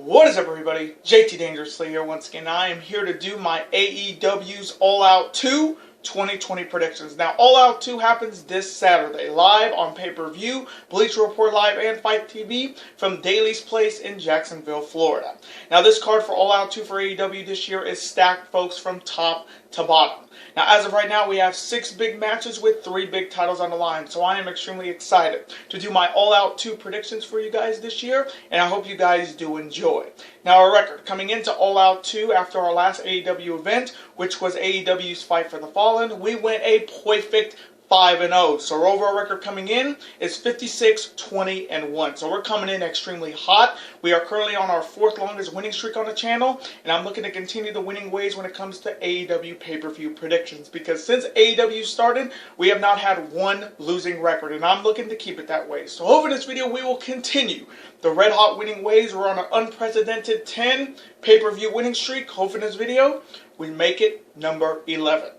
What is up, everybody? JT Dangerously here once again. I am here to do my AEW's All Out 2 2020 predictions. Now, All Out 2 happens this Saturday, live on pay-per-view, Bleacher Report Live, and Fight TV from Daly's Place in Jacksonville, Florida. Now, this card for All Out 2 for AEW this year is stacked, folks, from top to bottom. Now, as of right now, we have 6 big matches with 3 big titles on the line, so I am extremely excited to do my All Out 2 predictions for you guys this year, and I hope you guys do enjoy. Now, our record coming into All Out 2 after our last AEW event, which was AEW's Fight for the Fallen, we went a perfect 5-0. So our overall record coming in is 56-20-1. So we're coming in extremely hot. We are currently on our 4th longest winning streak on the channel, and I'm looking to continue the winning ways when it comes to AEW pay-per-view predictions, because since AEW started, we have not had one losing record, and I'm looking to keep it that way. So over this video, we will continue the red hot winning ways. We're on an unprecedented 10 pay-per-view winning streak. Hopefully in this video, we make it number 11.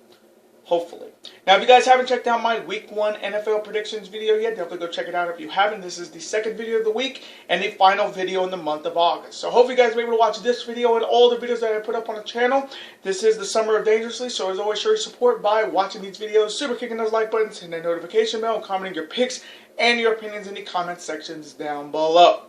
Hopefully. Now, if you guys haven't checked out my Week 1 NFL predictions video yet, definitely go check it out if you haven't. This is the 2nd video of the week and the final video in the month of August. So hopefully you guys will be able to watch this video and all the videos that I put up on the channel. This is the Summer of Dangerously, so as always, show your support by watching these videos, super kicking those like buttons, hitting that notification bell, commenting your picks and your opinions in the comment sections down below.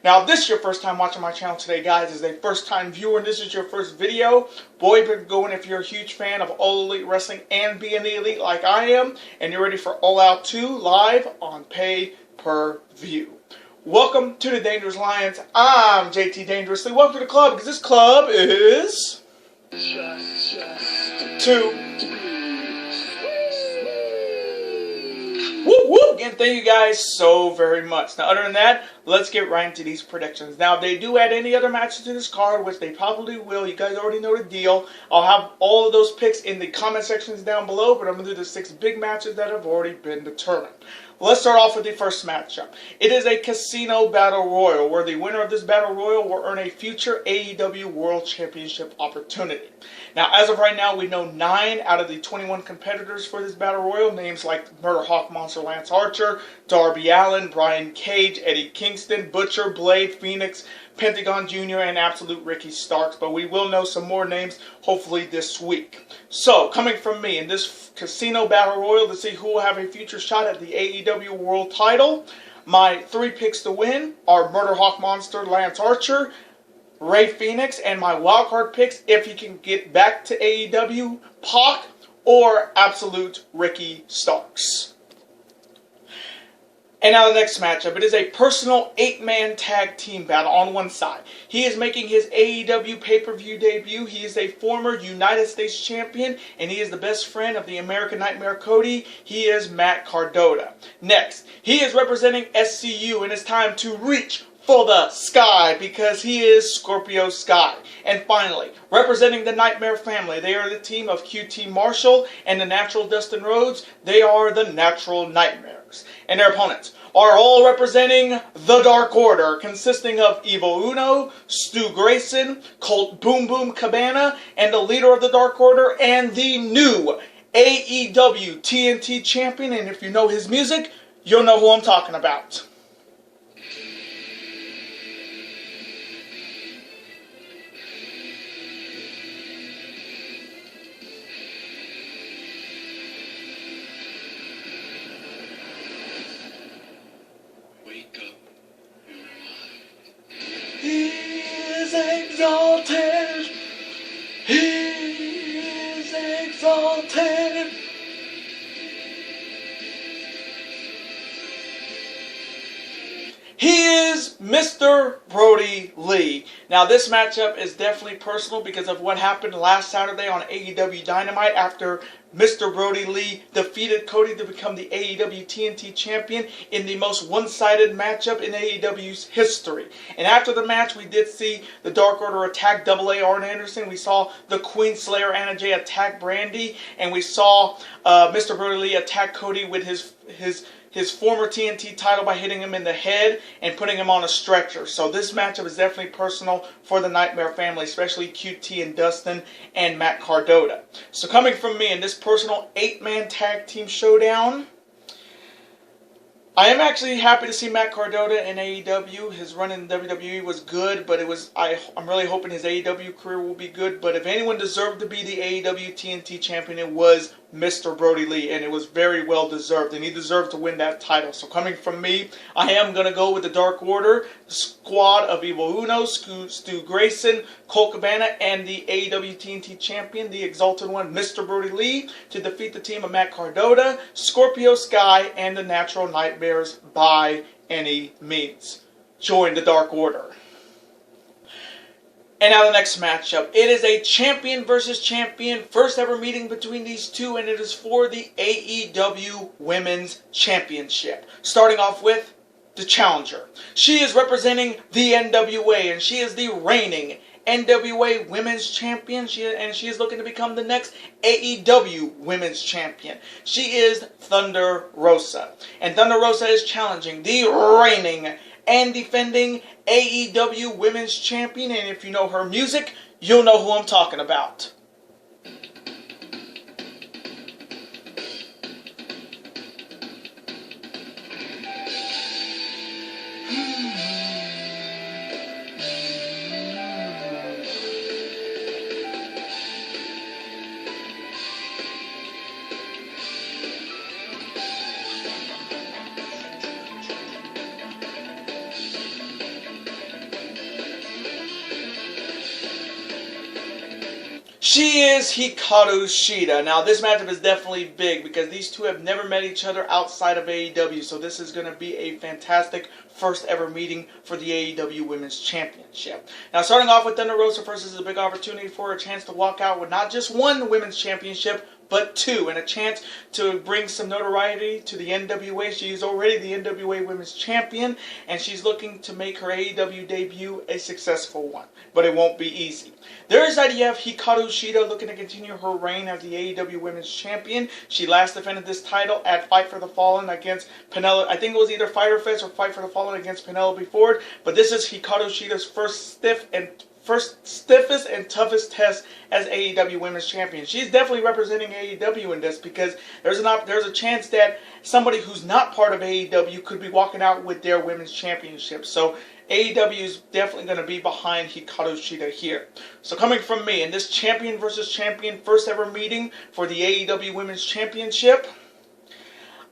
Now, if this is your first time watching my channel today, guys, as a first-time viewer, and this is your first video, boy, been going if you're a huge fan of All Elite Wrestling and being the Elite like I am, and you're ready for All Out 2 live on pay-per-view. Welcome to the Dangerous Lions. I'm JT Dangerously. Welcome to the club, because this club is... Just 2. Whoop, whoop. Again, thank you guys so very much. Now, other than that, let's get right into these predictions. Now, if they do add any other matches to this card, which they probably will, you guys already know the deal. I'll have all of those picks in the comment sections down below, but I'm going to do the 6 big matches that have already been determined. Let's start off with the first matchup. It is a casino battle royal, where the winner of this battle royal will earn a future AEW World Championship opportunity. Now, as of right now, we know 9 out of the 21 competitors for this battle royal. Names like Murder Hawk Monster Lance Archer, Darby Allin, Brian Cage, Eddie Kingston, Butcher, Blade, Phoenix, Pentagon Jr., and Absolute Ricky Starks. But we will know some more names, hopefully, this week. So, coming from me in this casino battle royal to see who will have a future shot at the AEW World title, my 3 picks to win are Murder Hawk Monster Lance Archer, Rey Fenix, and my wildcard picks, if he can get back to AEW, Pac or Absolute Ricky Starks. And now the next matchup. It is a personal 8-man tag team battle on one side. He is making his AEW pay-per-view debut. He is a former United States champion, and he is the best friend of the American Nightmare Cody. He is Matt Cardona. Next, he is representing SCU, and it's time to reach for the sky, because he is Scorpio Sky. And finally, representing the Nightmare family, they are the team of QT Marshall and the Natural Dustin Rhodes. They are the Natural Nightmares. And their opponents are all representing the Dark Order, consisting of Evil Uno, Stu Grayson, Colt Boom Boom Cabana, and the leader of the Dark Order, and the new AEW TNT champion. And if you know his music, you'll know who I'm talking about. He is exalted. He is exalted. He is Mr. Brody Lee. Now, this matchup is definitely personal because of what happened last Saturday on AEW Dynamite after Mr. Brody Lee defeated Cody to become the AEW TNT champion in the most one-sided matchup in AEW's history. And after the match, we did see the Dark Order attack AA Arn Anderson. We saw the Queen Slayer Anna Jay attack Brandy. And we saw Mr. Brody Lee attack Cody with his former TNT title by hitting him in the head and putting him on a stretcher. So this matchup is definitely personal for the Nightmare family, especially QT and Dustin and Matt Cardona. So coming from me in this personal 8-man tag team showdown, I am actually happy to see Matt Cardona in AEW. His run in WWE was good, but I'm really hoping his AEW career will be good. But if anyone deserved to be the AEW TNT champion, it was Mr. Brody Lee, and it was very well deserved, and he deserved to win that title. So coming from me, I am going to go with the Dark Order, the squad of Evil Uno, Stu Grayson, Colt Cabana, and the AEW TNT champion, the Exalted One, Mr. Brody Lee, to defeat the team of Matt Cardona, Scorpio Sky, and the Natural Nightmares by any means. Join the Dark Order. And now the next matchup. It is a champion versus champion. First ever meeting between these two, and it is for the AEW Women's Championship. Starting off with the challenger. She is representing the NWA, and she is the reigning NWA Women's Champion, and she is looking to become the next AEW Women's Champion. She is Thunder Rosa. And Thunder Rosa is challenging the reigning and defending AEW Women's Champion, and if you know her music, you'll know who I'm talking about. She is Hikaru Shida. Now, this matchup is definitely big because these two have never met each other outside of AEW, so this is going to be a fantastic first ever meeting for the AEW Women's Championship. Now, starting off with Thunder Rosa first, this is a big opportunity for her, a chance to walk out with not just one Women's Championship, but two, and a chance to bring some notoriety to the NWA. She is already the NWA Women's Champion, and she's looking to make her AEW debut a successful one, but it won't be easy. There is that you have Hikaru Shida looking to continue her reign as the AEW Women's Champion. She last defended this title at Fight for the Fallen against Penelope. I think it was either Fyter Fest or Fight for the Fallen against Penelope Ford, but this is Hikaru Shida's first stiffest and toughest test as AEW Women's Champion. She's definitely representing AEW in this because there's a chance that somebody who's not part of AEW could be walking out with their Women's Championship. So AEW is definitely going to be behind Hikaru Shida here. So coming from me in this champion versus champion first ever meeting for the AEW Women's Championship,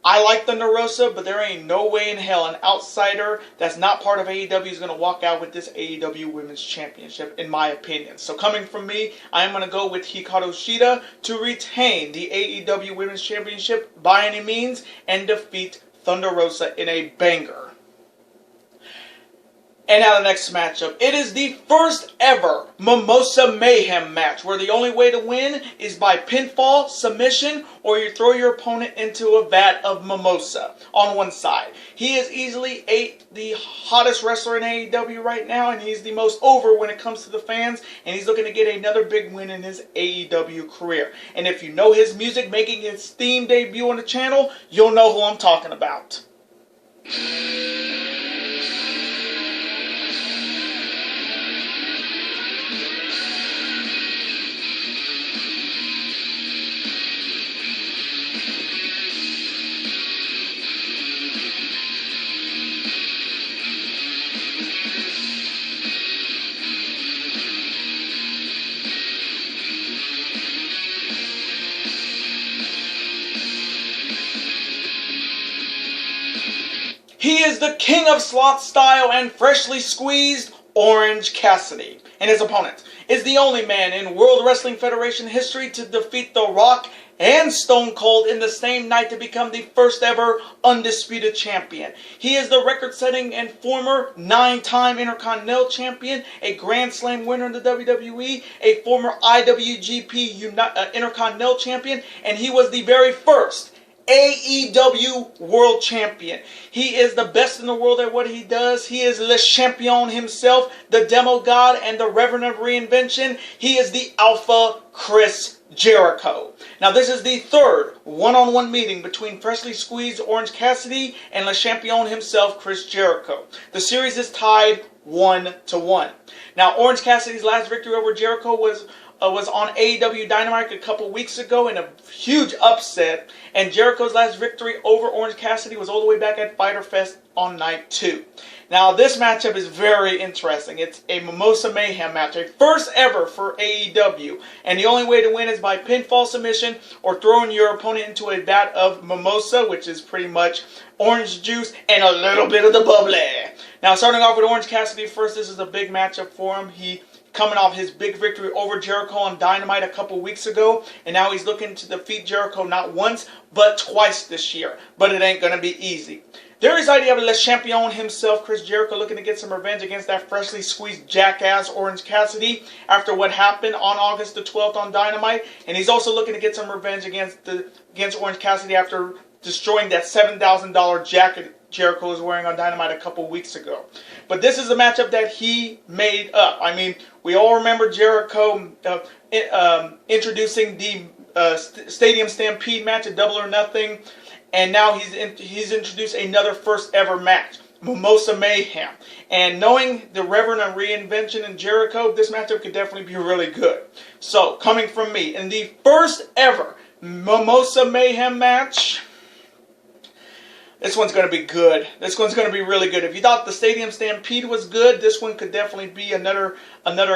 I like Thunder Rosa, but there ain't no way in hell an outsider that's not part of AEW is going to walk out with this AEW Women's Championship, in my opinion. So coming from me, I am going to go with Hikaru Shida to retain the AEW Women's Championship by any means and defeat Thunder Rosa in a banger. And now the next matchup. It is the first ever Mimosa Mayhem match where the only way to win is by pinfall, submission, or you throw your opponent into a vat of mimosa on one side. He is easily the hottest wrestler in AEW right now, and he's the most over when it comes to the fans, and he's looking to get another big win in his AEW career. And if you know his music making its theme debut on the channel, you'll know who I'm talking about. He is the king of slot style and freshly squeezed Orange Cassidy. And his opponent is the only man in World Wrestling Federation history to defeat The Rock and Stone Cold in the same night to become the first ever undisputed champion. He is the record-setting and former 9-time Intercontinental Champion, a Grand Slam winner in the WWE, a former IWGP Intercontinental Champion, and he was the very first AEW World Champion. He is the best in the world at what he does. He is Le Champion himself, the Demo God and the Reverend of Reinvention. He is the Alpha Chris Jericho. Now this is the third one-on-one meeting between freshly squeezed Orange Cassidy and Le Champion himself, Chris Jericho. The series is tied 1-1. Now Orange Cassidy's last victory over Jericho was was on AEW Dynamite a couple weeks ago in a huge upset, and Jericho's last victory over Orange Cassidy was all the way back at Fyter Fest on night 2. Now this matchup is very interesting. It's a Mimosa Mayhem match, a first ever for AEW, and the only way to win is by pinfall submission or throwing your opponent into a vat of Mimosa, which is pretty much orange juice and a little bit of the bubbly. Now starting off with Orange Cassidy first, this is a big matchup for him. He coming off his big victory over Jericho on Dynamite a couple weeks ago, and now he's looking to defeat Jericho not once, but twice this year. But it ain't going to be easy. There is AEW Le Champion himself, Chris Jericho, looking to get some revenge against that freshly squeezed jackass Orange Cassidy after what happened on August the 12th on Dynamite, and he's also looking to get some revenge against Orange Cassidy after destroying that $7,000 jacket Jericho was wearing on Dynamite a couple weeks ago. But this is a matchup that he made up. I mean, we all remember Jericho introducing the Stadium Stampede match at Double or Nothing, and now he's introduced another first ever match, Mimosa Mayhem. And knowing the Reverend and reinvention in Jericho, this matchup could definitely be really good. So, coming from me, in the first ever Mimosa Mayhem match, this one's going to be good. This one's going to be really good. If you thought the Stadium Stampede was good, this one could definitely be another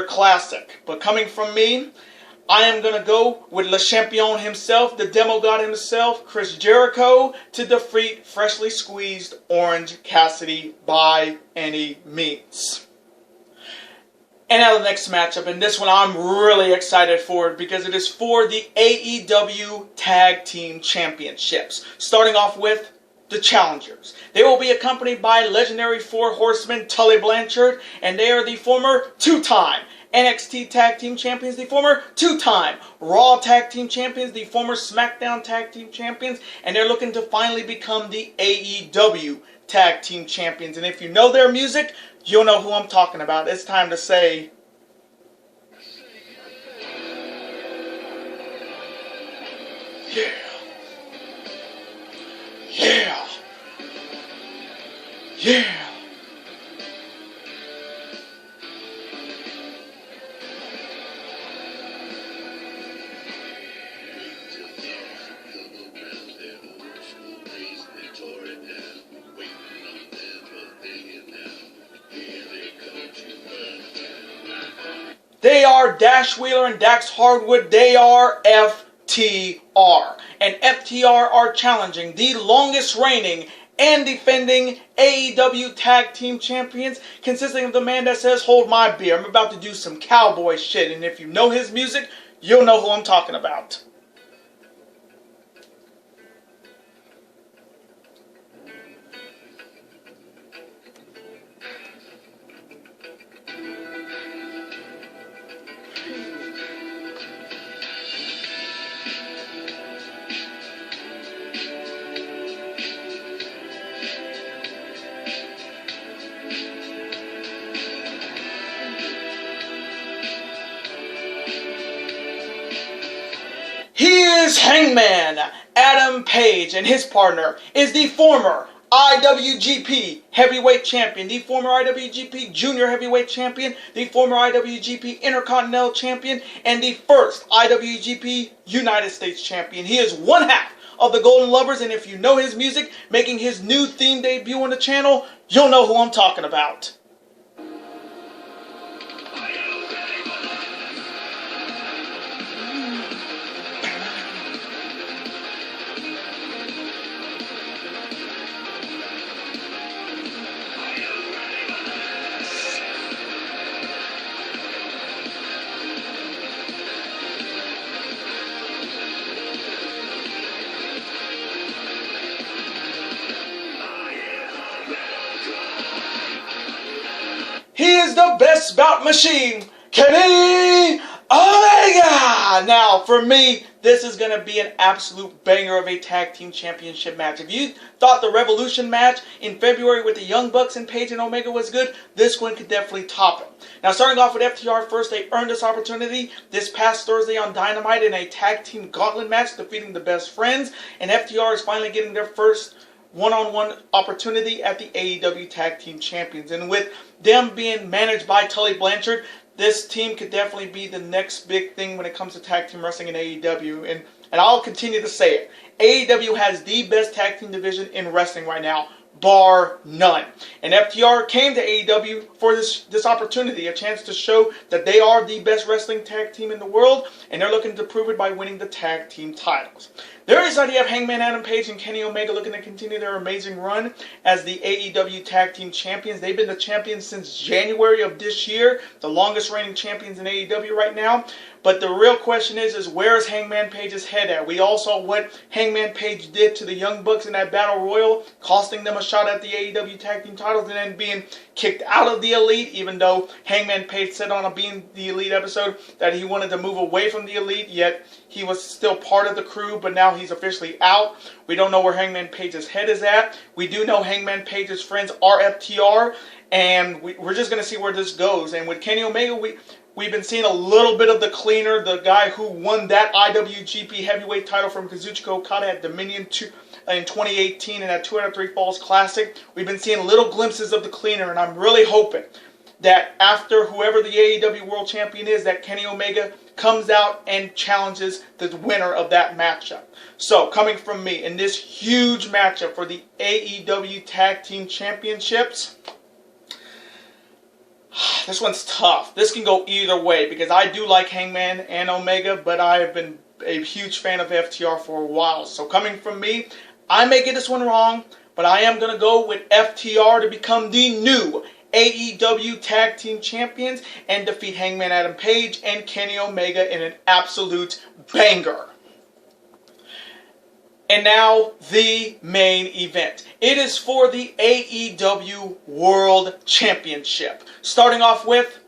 classic. But coming from me, I am going to go with Le Champion himself, the Demo God himself, Chris Jericho, to defeat freshly squeezed Orange Cassidy by any means. And now the next matchup, and this one I'm really excited for because it is for the AEW Tag Team Championships. Starting off with the challengers. They will be accompanied by legendary 4 horsemen Tully Blanchard, and they are the former 2-time NXT Tag Team Champions, the former 2-time Raw Tag Team Champions, the former SmackDown Tag Team Champions, and they're looking to finally become the AEW Tag Team Champions. And if you know their music, you'll know who I'm talking about. It's time to say, yeah. Yeah! Yeah! They are Dash Wheeler and Dax Hardwood. They are FTR. And FTR are challenging the longest reigning and defending AEW Tag Team Champions, consisting of the man that says, "Hold my beer, I'm about to do some cowboy shit." And if you know his music, you'll know who I'm talking about. He is Hangman Adam Page, and his partner is the former IWGP Heavyweight Champion, the former IWGP Junior Heavyweight Champion, the former IWGP Intercontinental Champion, and the first IWGP United States Champion. He is one half of the Golden Lovers, and if you know his music, making his new theme debut on the channel, you'll know who I'm talking about. He is the best bout machine, Kenny Omega! Now, for me, this is going to be an absolute banger of a tag team championship match. If you thought the Revolution match in February with the Young Bucks and Page and Omega was good, this one could definitely top it. Now, starting off with FTR first, they earned this opportunity this past Thursday on Dynamite in a tag team gauntlet match, defeating the Best Friends, and FTR is finally getting their first one-on-one opportunity at the AEW Tag Team Champions. And with them being managed by Tully Blanchard, this team could definitely be the next big thing when it comes to tag team wrestling in AEW. And I'll continue to say it. AEW has the best tag team division in wrestling right now, bar none. And FTR came to AEW for this opportunity, a chance to show that they are the best wrestling tag team in the world, and they're looking to prove it by winning the tag team titles. There is idea of Hangman Adam Page and Kenny Omega looking to continue their amazing run as the AEW Tag Team Champions. They've been the champions since January of this year, the longest reigning champions in AEW right now. But the real question is where is Hangman Page's head at? We all saw what Hangman Page did to the Young Bucks in that Battle Royal, costing them a shot at the AEW Tag Team titles and then being kicked out of the Elite, even though Hangman Page said on a Being the Elite episode that he wanted to move away from the Elite, yet he was still part of the crew, but now he's officially out. We don't know where Hangman Page's head is at. We do know Hangman Page's friends are FTR, and we're just going to see where this goes. And with Kenny Omega, we've been seeing a little bit of the cleaner, the guy who won that IWGP Heavyweight title from Kazuchika Okada at Dominion in 2018 in that 2 out of 3 Falls Classic. We've been seeing little glimpses of the cleaner, and I'm really hoping that after whoever the AEW World Champion is, that Kenny Omega comes out and challenges the winner of that matchup. So, coming from me, in this huge matchup for the AEW Tag Team Championships, this one's tough. This can go either way because I do like Hangman and Omega, but I have been a huge fan of FTR for a while. So, coming from me, I may get this one wrong, but I am going to go with FTR to become the new AEW Tag Team Champions and defeat Hangman Adam Page and Kenny Omega in an absolute banger. And now, the main event. It is for the AEW World Championship. Starting off with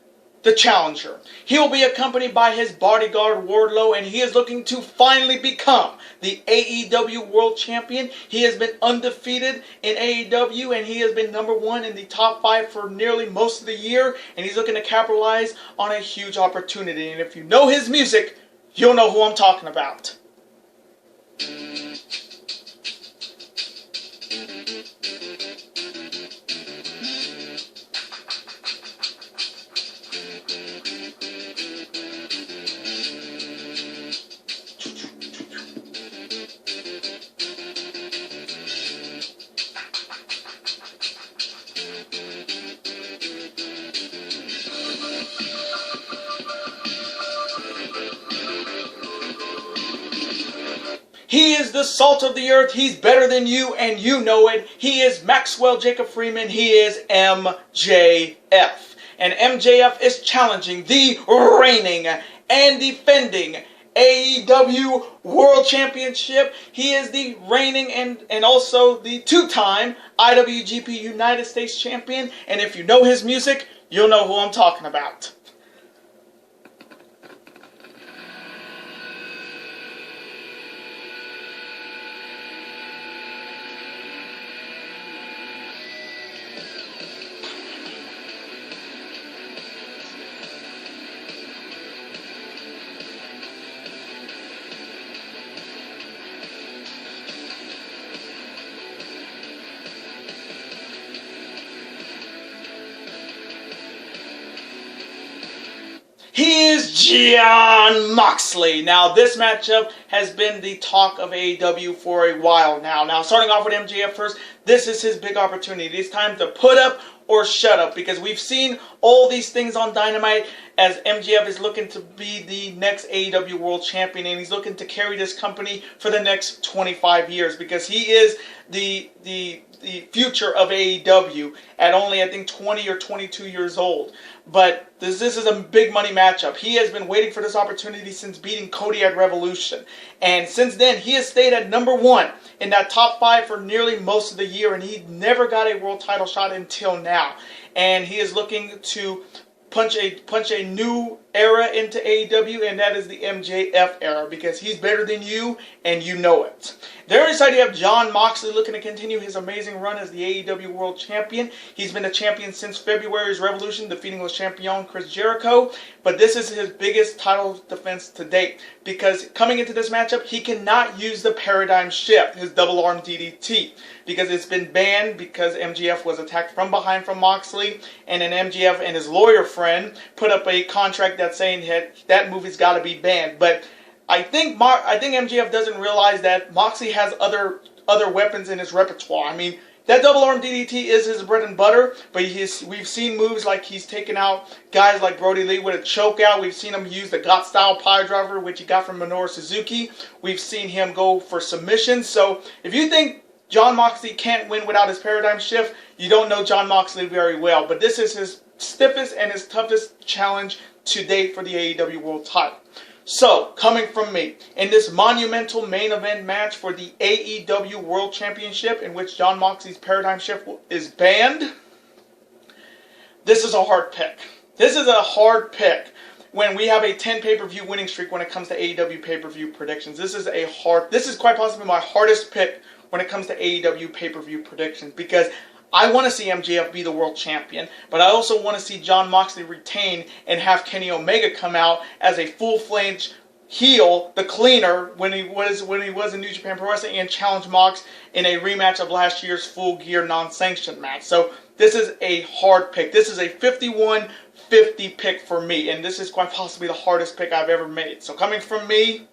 the challenger. He will be accompanied by his bodyguard Wardlow, and he is looking to finally become the AEW World Champion. He has been undefeated in AEW, and he has been #1 in the top 5 for nearly most of the year, and he's looking to capitalize on a huge opportunity. And if you know his music, you'll know who I'm talking about. He is the salt of the earth. He's better than you, and you know it. He is Maxwell Jacob Freeman. He is MJF. And MJF is challenging the reigning and defending AEW World Championship. He is the reigning and also the 2-time IWGP United States Champion. And if you know his music, you'll know who I'm talking about. He is Jon Moxley. Now, this matchup has been the talk of AEW for a while now. Now, starting off with MJF first, this is his big opportunity. It's time to put up or shut up, because we've seen all these things on Dynamite as MJF is looking to be the next AEW World Champion, and he's looking to carry this company for the next 25 years, because he is the future of AEW at only, I think, 20 or 22 years old. But this is a big money matchup. He has been waiting for this opportunity since beating Cody at Revolution. And since then, he has stayed at #1 in that top 5 for nearly most of the year. And he never got a world title shot until now. And he is looking to punch a new era into AEW, and that is the MJF era, because he's better than you, and you know it. There is idea of Jon Moxley looking to continue his amazing run as the AEW World Champion. He's been the champion since February's Revolution, defeating Le Champion Chris Jericho, but this is his biggest title defense to date, because coming into this matchup, he cannot use the Paradigm Shift, his double arm DDT, because it's been banned because MJF was attacked from behind from Moxley, and then MJF and his lawyer friend, put up a contract that's saying that movie's got to be banned. But I think MJF doesn't realize that Moxley has other weapons in his repertoire. I mean, that double arm DDT is his bread and butter, but we've seen moves like he's taken out guys like Brody Lee with a choke out. We've seen him use the Got Style Pile Driver, which he got from Minoru Suzuki. We've seen him go for submissions. So if you think Jon Moxley can't win without his paradigm shift, you don't know Jon Moxley very well. But this is his stiffest and his toughest challenge to date for the AEW World title. So, coming from me, in this monumental main event match for the AEW World Championship, in which Jon Moxley's paradigm shift is banned, this is a hard pick. This is a hard pick when we have a 10 pay-per-view winning streak when it comes to AEW pay-per-view predictions. This is quite possibly my hardest pick when it comes to AEW pay-per-view predictions, because I want to see MJF be the world champion, but I also want to see Jon Moxley retain and have Kenny Omega come out as a full-fledged heel, the cleaner, when he was in New Japan Pro Wrestling, and challenge Mox in a rematch of last year's Full Gear non-sanctioned match. So this is a hard pick. This is a 51-50 pick for me, and this is quite possibly the hardest pick I've ever made. So coming from me,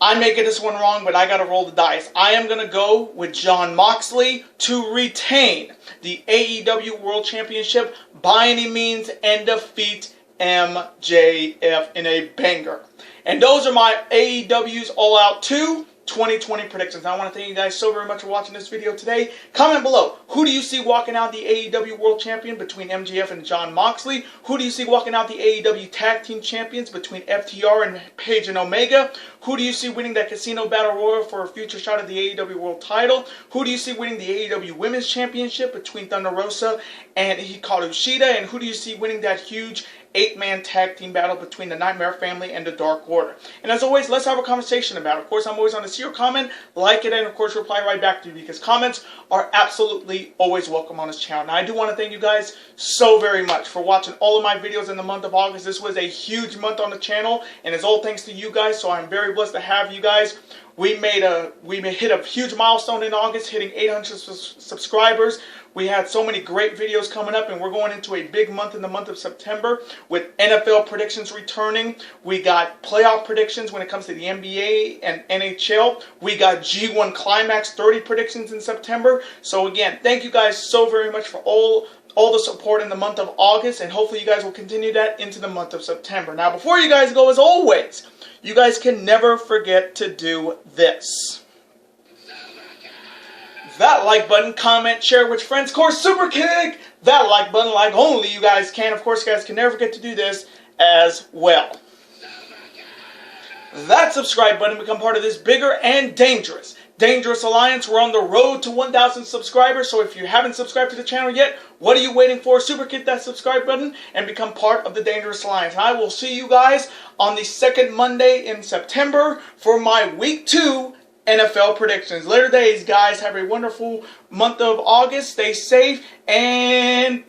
I may get this one wrong, but I got to roll the dice. I am going to go with Jon Moxley to retain the AEW World Championship by any means and defeat MJF in a banger. And those are my AEW's All Out 2 2020 predictions. I want to thank you guys so very much for watching this video today. Comment below, who do you see walking out the AEW World Champion between MJF and Jon Moxley? Who do you see walking out the AEW Tag Team Champions between FTR and Page and Omega? Who do you see winning that Casino Battle Royal for a future shot at the AEW World title? Who do you see winning the AEW Women's Championship between Thunder Rosa and Hikaru Shida? And who do you see winning that huge 8-man tag team battle between the Nightmare Family and the Dark Order? And as always, let's have a conversation about it. Of course, I'm always on to see your comment, like it, and of course reply right back to you, because comments are absolutely always welcome on this channel. Now, I do want to thank you guys so very much for watching all of my videos in the month of August. This was a huge month on the channel, and it's all thanks to you guys, so I'm very blessed to have you guys. We hit a huge milestone in August, hitting 800 subscribers. We had so many great videos coming up, and we're going into a big month in the month of September with NFL predictions returning. We got playoff predictions when it comes to the NBA and NHL. We got G1 Climax 30 predictions in September. So again, thank you guys so very much for all the support in the month of August, and hopefully you guys will continue that into the month of September. Now, before you guys go, as always, you guys can never forget to do this. That like button, comment, share with friends, of course, super kick that like button like only you guys can. Of course, you guys can never forget to do this as well. That subscribe button, become part of this bigger and dangerous alliance. We're on the road to 1,000 subscribers, so if you haven't subscribed to the channel yet, what are you waiting for? Super hit that subscribe button and become part of the Dangerous Alliance. And I will see you guys on the second Monday in September for my Week 2 NFL predictions. Later days, guys. Have a wonderful month of August. Stay safe and